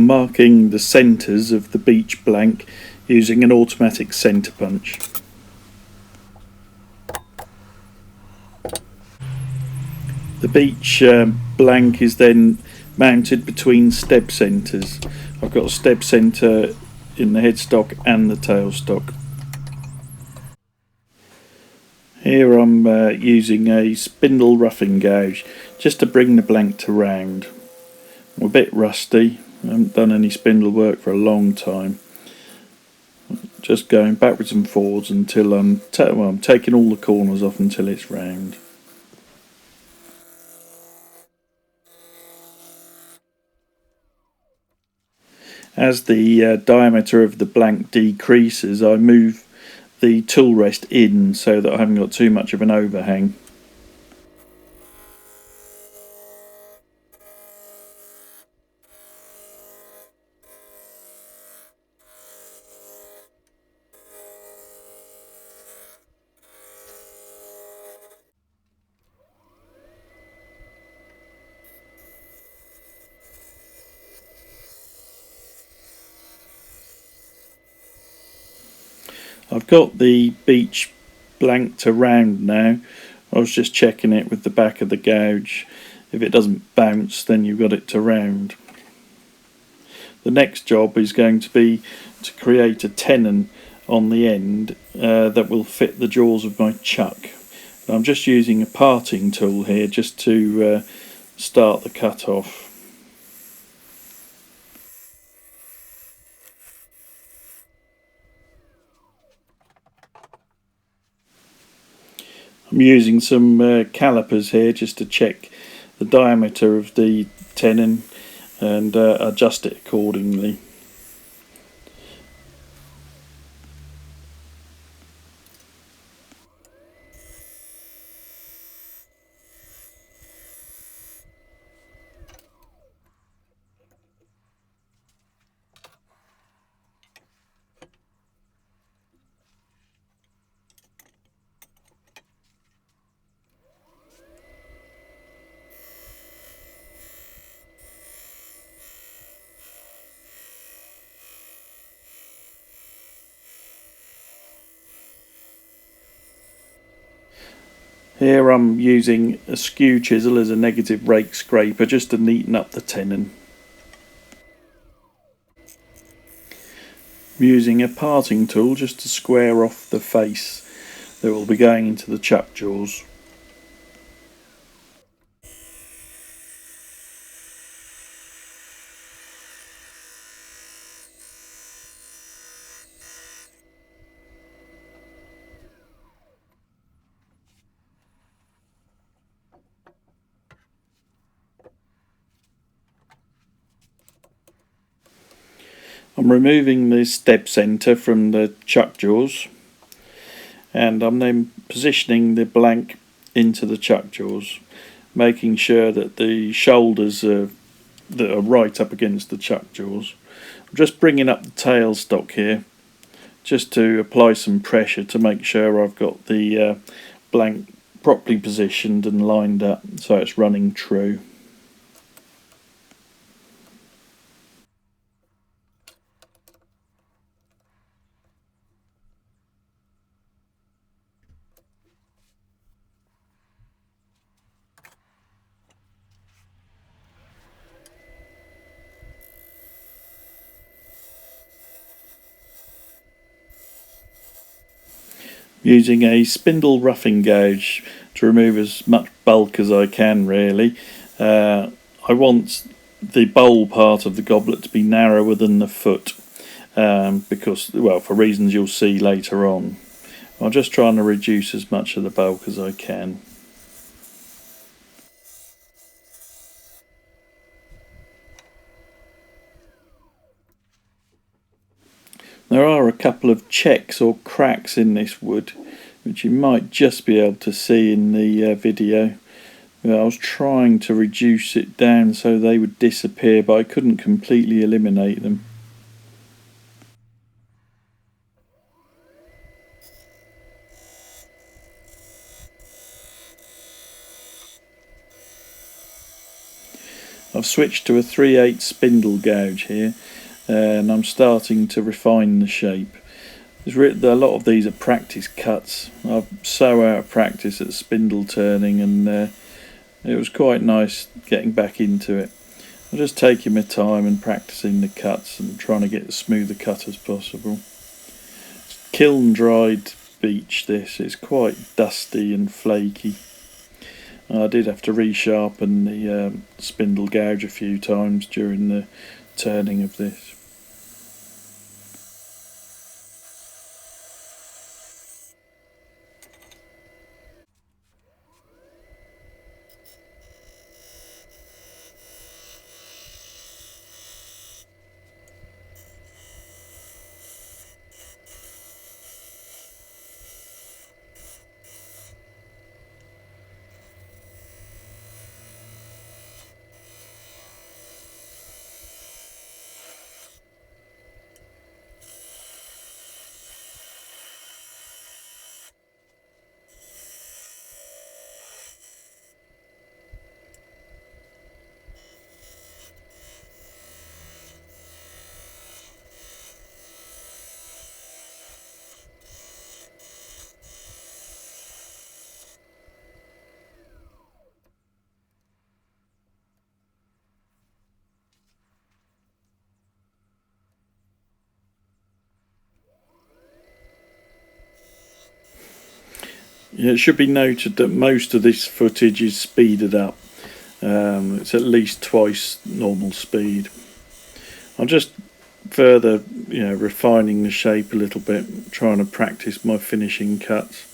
marking the centres of the Beech blank using an automatic centre punch. The Beech blank is then mounted between step centres. I've got a step centre in the headstock and the tailstock. Here I'm using a spindle roughing gouge just to bring the blank to round. I'm a bit rusty, I haven't done any spindle work for a long time. Just going backwards and forwards until I'm taking all the corners off until it's round. As the diameter of the blank decreases, I move the tool rest in so that I haven't got too much of an overhang. I've got the Beech blank to round now. I was just checking it with the back of the gouge. If it doesn't bounce, then you've got it to round. The next job is going to be to create a tenon on the end that will fit the jaws of my chuck. I'm just using a parting tool here just to start the cut off. I'm using some calipers here just to check the diameter of the tenon and adjust it accordingly. Here I'm using a skew chisel as a negative rake scraper just to neaten up the tenon. I'm using a parting tool just to square off the face that will be going into the chuck jaws. I'm removing the step centre from the chuck jaws, and I'm then positioning the blank into the chuck jaws, making sure that the shoulders that are right up against the chuck jaws. I'm just bringing up the tailstock here just to apply some pressure to make sure I've got the blank properly positioned and lined up so it's running true. Using a spindle roughing gouge to remove as much bulk as I can, really. I want the bowl part of the goblet to be narrower than the foot because, well, for reasons you'll see later on. I'm just trying to reduce as much of the bulk as I can. There are a couple of checks or cracks in this wood which you might just be able to see in the video. I was trying to reduce it down so they would disappear, but I couldn't completely eliminate them. I've switched to a 3/8 spindle gouge here, and I'm starting to refine the shape. A lot of these are practice cuts. I'm so out of practice at spindle turning, and it was quite nice getting back into it. I'm just taking my time and practicing the cuts and trying to get as smooth a cut as possible. Kiln dried beech this, it's quite dusty and flaky. I did have to resharpen the spindle gouge a few times during the turning of this. Yeah, it should be noted that most of this footage is speeded up. It's at least twice normal speed. I'm just further, refining the shape a little bit, trying to practice my finishing cuts.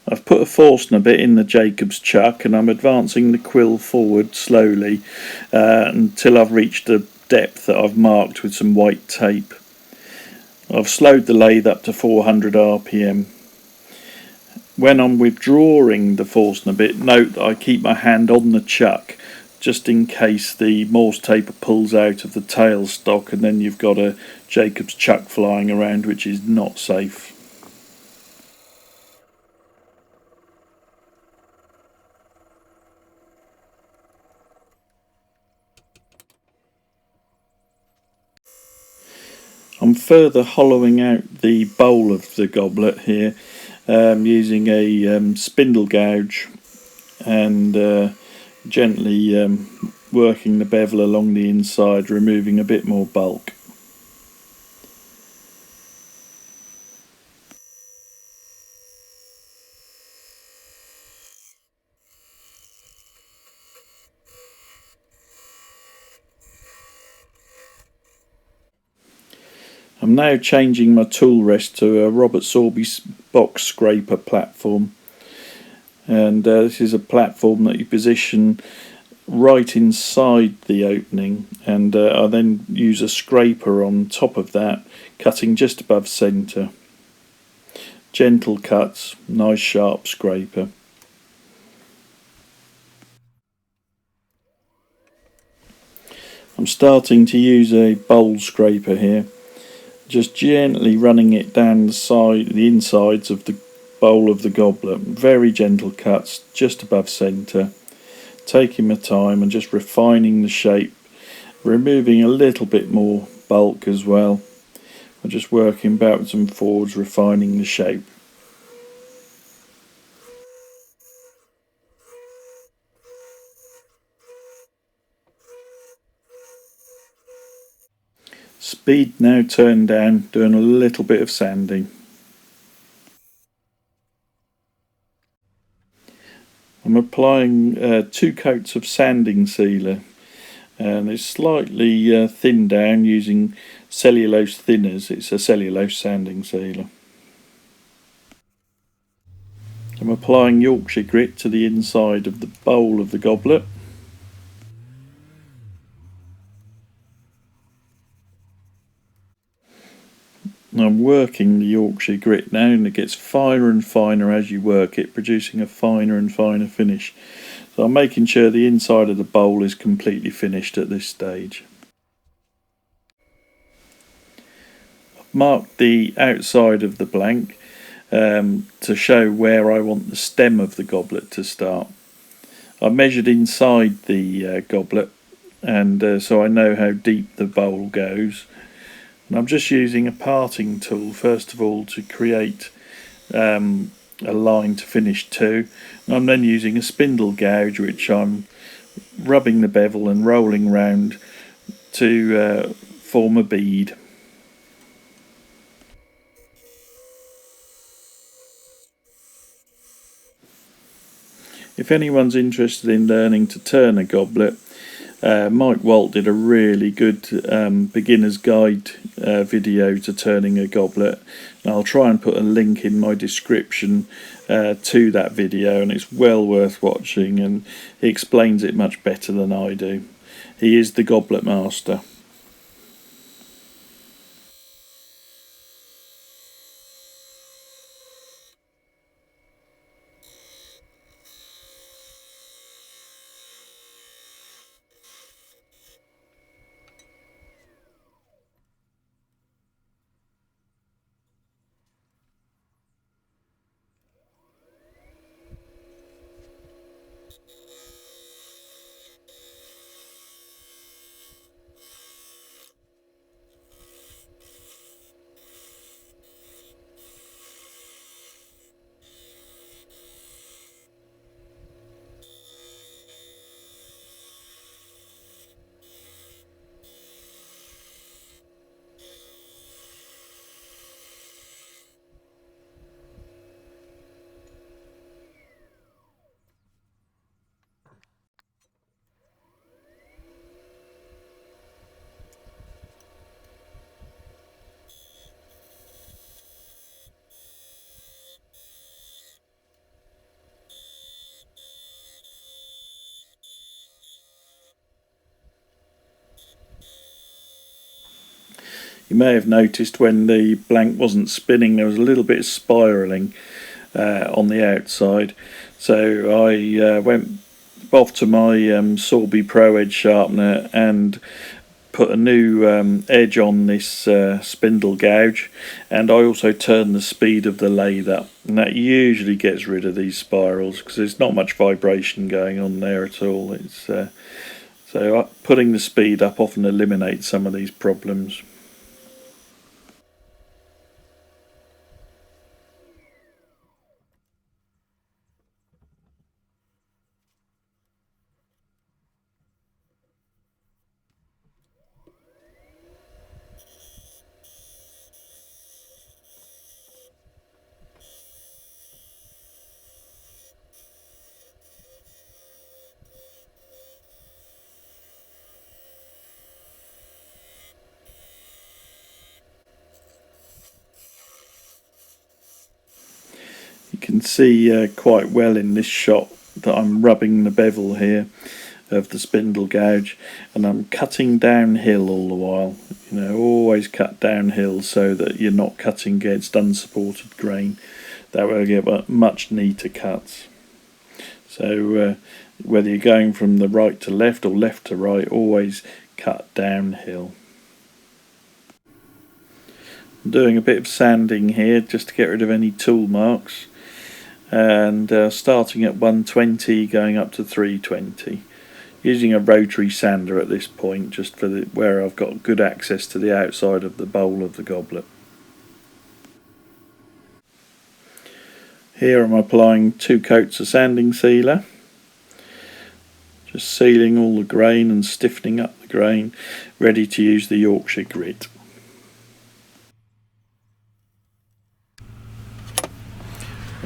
I've put a Forstner bit in the Jacob's chuck, and I'm advancing the quill forward slowly until I've reached the depth that I've marked with some white tape. I've slowed the lathe up to 400 RPM. When I'm withdrawing the Forstner bit, note that I keep my hand on the chuck just in case the Morse taper pulls out of the tailstock, and then you've got a Jacob's chuck flying around, which is not safe. I'm further hollowing out the bowl of the goblet here using a spindle gouge and gently working the bevel along the inside, removing a bit more bulk. I'm now changing my tool rest to a Robert Sorby's box scraper platform, and this is a platform that you position right inside the opening, and I then use a scraper on top of that, cutting just above centre. Gentle cuts, nice sharp scraper. I'm starting to use a bowl scraper here, just gently running it down the insides of the bowl of the goblet. Very gentle cuts, just above centre. Taking my time and just refining the shape, removing a little bit more bulk as well. I'm just working backwards and forwards, refining the shape. Speed now turned down, doing a little bit of sanding. I'm applying 2 coats of sanding sealer, and it's slightly thinned down using cellulose thinners. It's a cellulose sanding sealer. I'm applying Yorkshire grit to the inside of the bowl of the goblet. I'm working the Yorkshire grit now, and it gets finer and finer as you work it, producing a finer and finer finish. So I'm making sure the inside of the bowl is completely finished at this stage. marked the outside of the blank to show where I want the stem of the goblet to start. I measured inside the goblet, and so I know how deep the bowl goes. And I'm just using a parting tool first of all to create a line to finish to. And I'm then using a spindle gouge, which I'm rubbing the bevel and rolling round to form a bead. If anyone's interested in learning to turn a goblet, Mike Waldt did a really good beginner's guide video to turning a goblet, and I'll try and put a link in my description to that video, and it's well worth watching, and he explains it much better than I do. He is the goblet master. You may have noticed when the blank wasn't spinning there was a little bit of spiralling on the outside, so I went off to my Sorby Pro Edge sharpener and put a new edge on this spindle gouge, and I also turned the speed of the lathe up, and that usually gets rid of these spirals because there's not much vibration going on there at all. It's so putting the speed up often eliminates some of these problems. You can see quite well in this shot that I'm rubbing the bevel here of the spindle gouge, and I'm cutting downhill all the while. You know, always cut downhill so that you're not cutting against unsupported grain. That will get much neater cuts. So whether you're going from the right to left or left to right, always cut downhill. I'm doing a bit of sanding here just to get rid of any tool marks, and starting at 120 going up to 320, using a rotary sander at this point just for where I've got good access to the outside of the bowl of the goblet. Here I'm applying 2 coats of sanding sealer, just sealing all the grain and stiffening up the grain, ready to use the Yorkshire grit.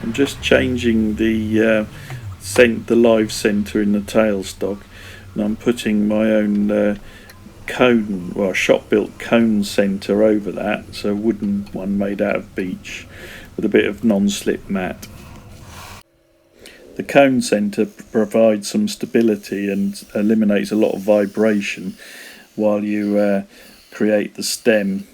I'm just changing the live centre in the tailstock, and I'm putting my own cone, well, shop-built cone centre over that. It's a wooden one made out of beech with a bit of non-slip mat. The cone centre provides some stability and eliminates a lot of vibration while you create the stem.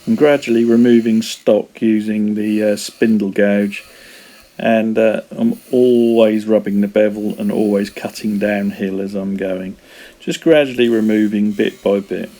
I'm gradually removing stock using the spindle gouge, and I'm always rubbing the bevel and always cutting downhill as I'm going, just gradually removing bit by bit.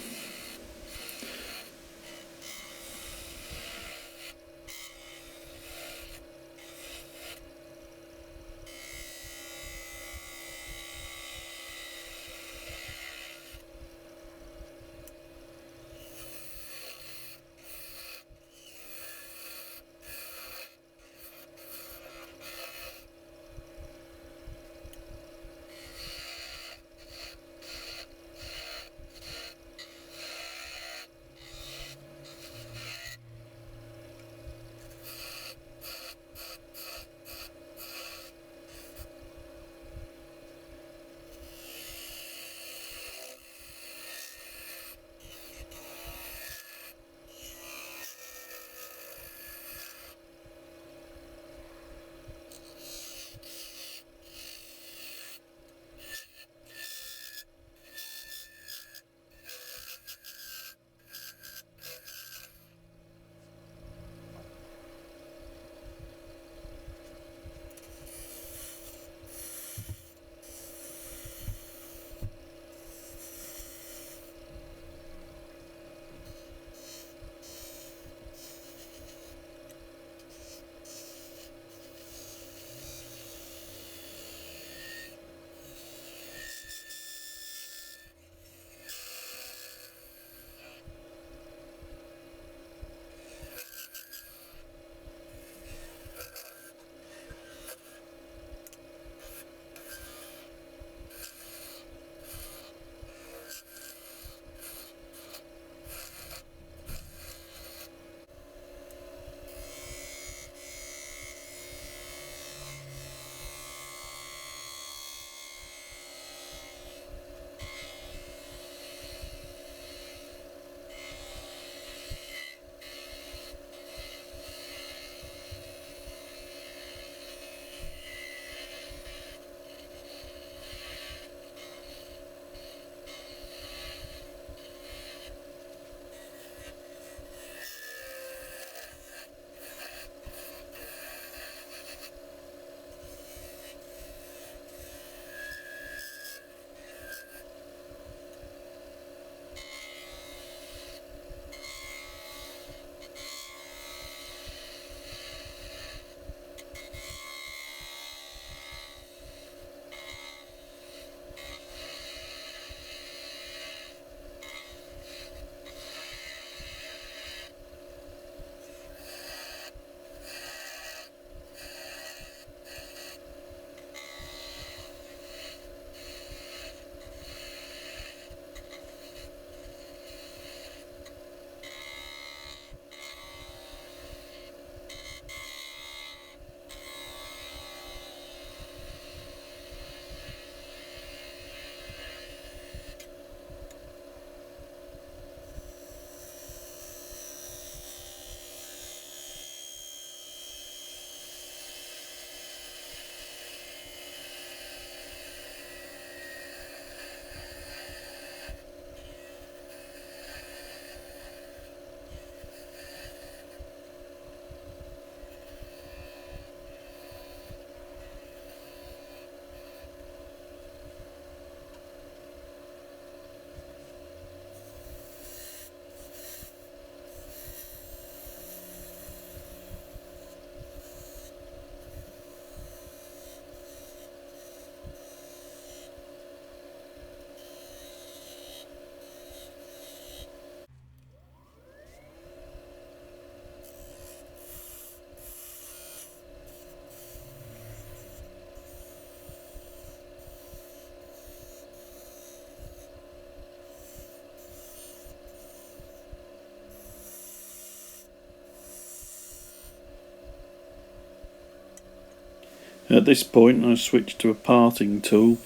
At this point I switch to a parting tool,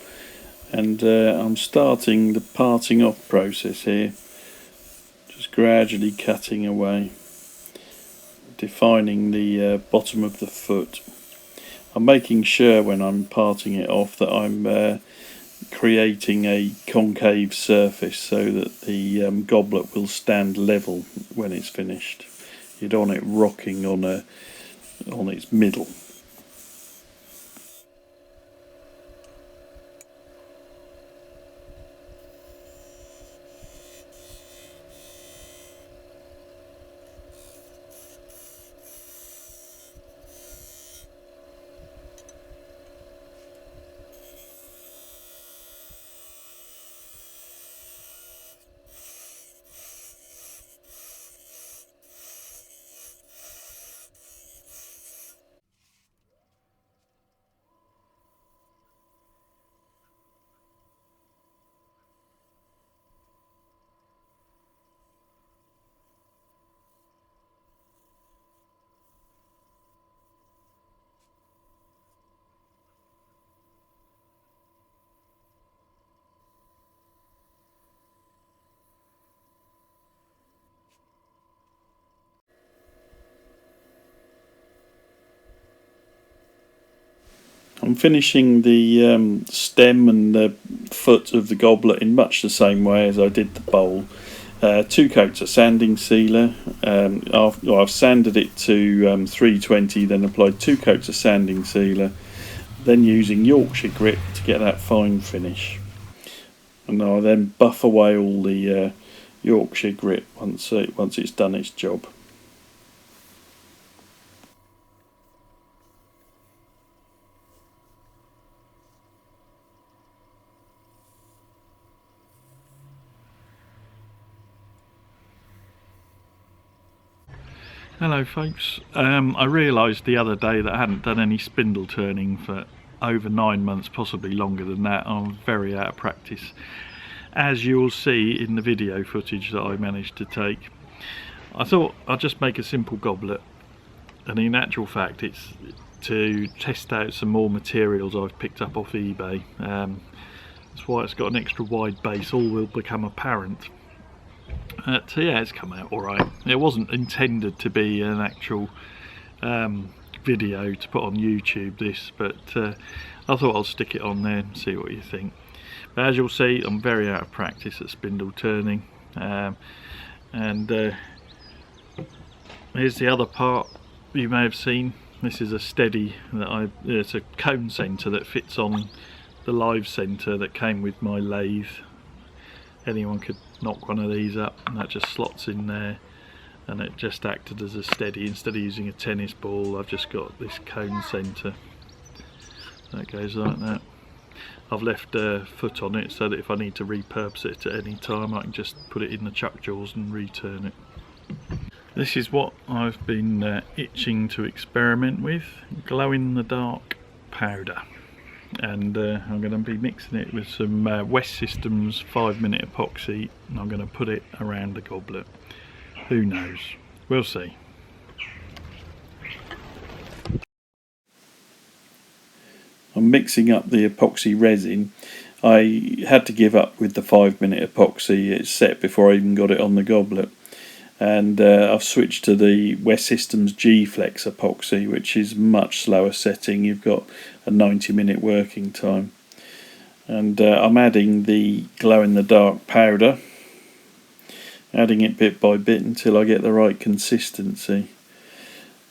and I'm starting the parting off process here, just gradually cutting away, defining the bottom of the foot. I'm making sure when I'm parting it off that I'm creating a concave surface so that the goblet will stand level when it's finished. You don't want it rocking on its middle. I'm finishing the stem and the foot of the goblet in much the same way as I did the bowl. 2 coats of sanding sealer. I've sanded it to 320, then applied 2 coats of sanding sealer, then using Yorkshire grit to get that fine finish. And I'll then buff away all the Yorkshire grit once it's done its job. Hello folks, I realised the other day that I hadn't done any spindle turning for over 9 months, possibly longer than that. I'm very out of practice, as you'll see in the video footage that I managed to take. I thought I'd just make a simple goblet, and in actual fact it's to test out some more materials I've picked up off eBay. That's why it's got an extra wide base, all will become apparent. So yeah, it's come out alright. It wasn't intended to be an actual video to put on YouTube, this, but I thought I'll stick it on there and see what you think. But as you'll see, I'm very out of practice at spindle turning, and here's the other part you may have seen. This is a steady that it's a cone centre that fits on the live centre that came with my lathe. Anyone could knock one of these up and that just slots in there, and it just acted as a steady. Instead of using a tennis ball, I've just got this cone centre that goes like that. I've left a foot on it so that if I need to repurpose it at any time, I can just put it in the chuck jaws and return it. This is what I've been itching to experiment with: glow-in-the-dark powder. And I'm going to be mixing it with some West Systems 5-minute epoxy, and I'm going to put it around the goblet. Who knows? We'll see. I'm mixing up the epoxy resin. I had to give up with the 5-minute epoxy. It's set before I even got it on the goblet. And I've switched to the West Systems G-Flex epoxy, which is much slower setting. You've got a 90-minute working time. And I'm adding the glow-in-the-dark powder, adding it bit by bit until I get the right consistency.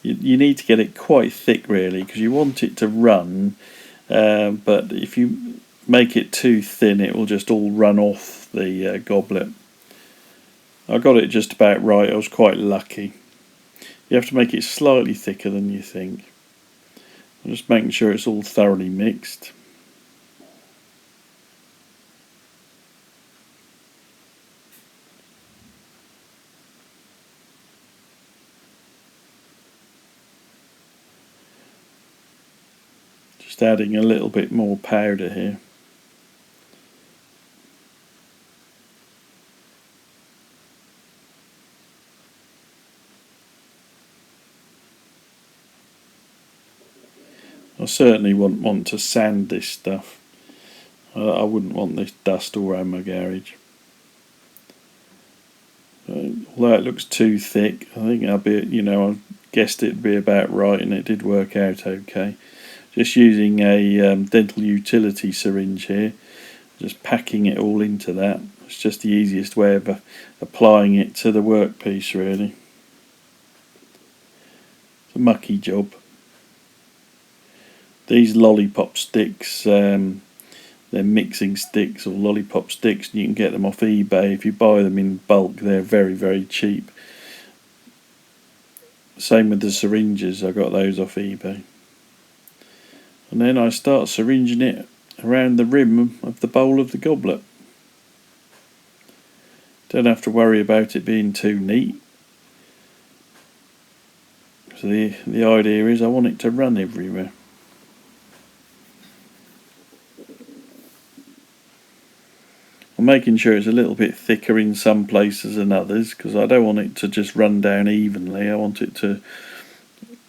You need to get it quite thick really, because you want it to run, but if you make it too thin it will just all run off the goblet. I got it just about right. I was quite lucky. You have to make it slightly thicker than you think. I'm just making sure it's all thoroughly mixed. Just adding a little bit more powder here. I certainly wouldn't want to sand this stuff. I wouldn't want this dust all around my garage. Although it looks too thick, I think I'll be, I guessed it'd be about right, and it did work out okay. Just using a dental utility syringe here. just packing it all into that. It's just the easiest way of applying it to the workpiece, really. It's a mucky job. These lollipop sticks, they're mixing sticks or lollipop sticks, and you can get them off eBay. If you buy them in bulk, they're very, very cheap. Same with the syringes, I got those off eBay. And then I start syringing it around the rim of the bowl of the goblet. Don't have to worry about it being too neat. So the idea is I want it to run everywhere. I'm making sure it's a little bit thicker in some places than others, because I don't want it to just run down evenly. I want it to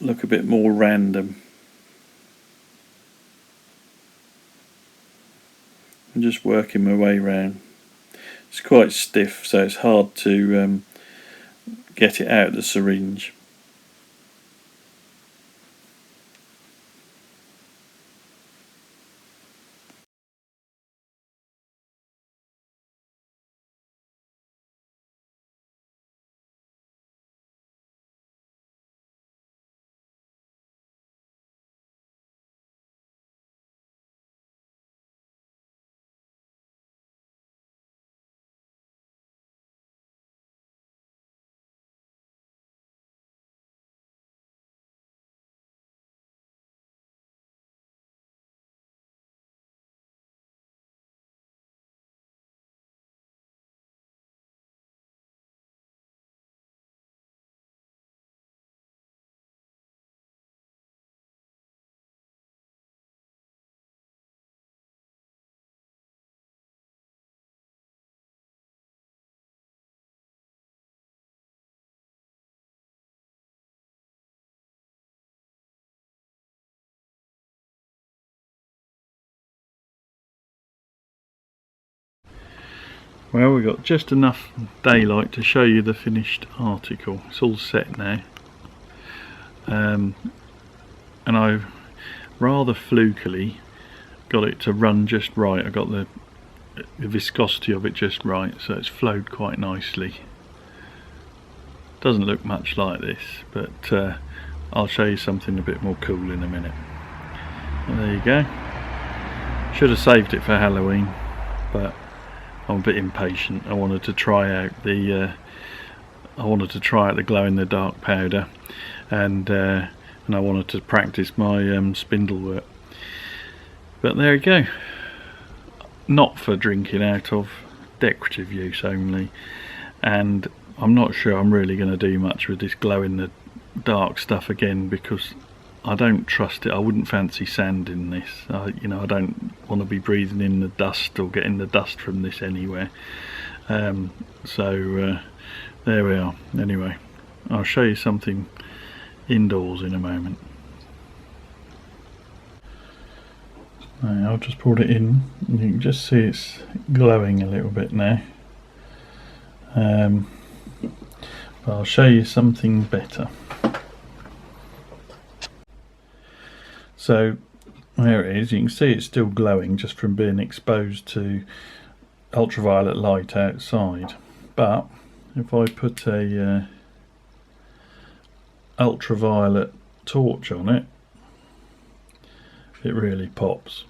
look a bit more random. I'm just working my way around. It's quite stiff, so it's hard to get it out of the syringe. Well, we've got just enough daylight to show you the finished article. It's all set now. And I've rather flukily got it to run just right. I got the viscosity of it just right, so it's flowed quite nicely. Doesn't look much like this, but I'll show you something a bit more cool in a minute. And there you go. Should have saved it for Halloween, but I'm a bit impatient. I wanted to try out the glow in the dark powder, and I wanted to practice my spindle work. But there you go. Not for drinking out of, decorative use only. And I'm not sure I'm really going to do much with this glow in the dark stuff again, because I don't trust it. I wouldn't fancy sanding this. You know, I don't want to be breathing in the dust or getting the dust from this anywhere. So there we are. Anyway, I'll show you something indoors in a moment. Right, I'll just put it in. You can just see it's glowing a little bit now. But I'll show you something better. So there it is. You can see it's still glowing just from being exposed to ultraviolet light outside. But if I put a ultraviolet torch on it, it really pops.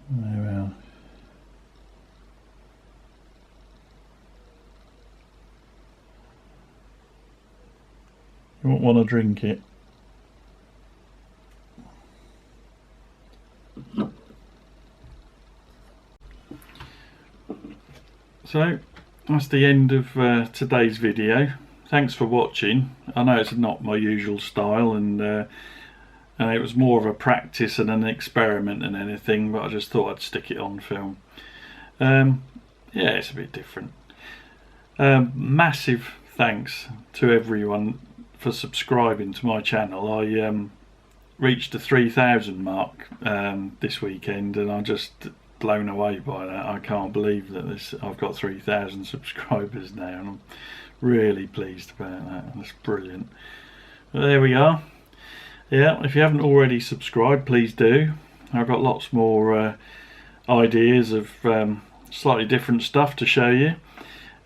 There we are. You won't want to drink it. So that's the end of today's video. Thanks for watching. I know it's not my usual style, and it was more of a practice and an experiment than anything, but I just thought I'd stick it on film. Yeah, it's a bit different. Massive thanks to everyone for subscribing to my channel. I reached the 3,000 mark this weekend, and I just blown away by that. I can't believe that I've got 3,000 subscribers now, and I'm really pleased about that. That's brilliant. But there we are. Yeah, if you haven't already subscribed, please do. I've got lots more ideas of slightly different stuff to show you,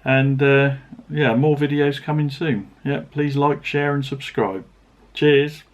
and yeah, more videos coming soon. Yeah, please like, share and subscribe. Cheers.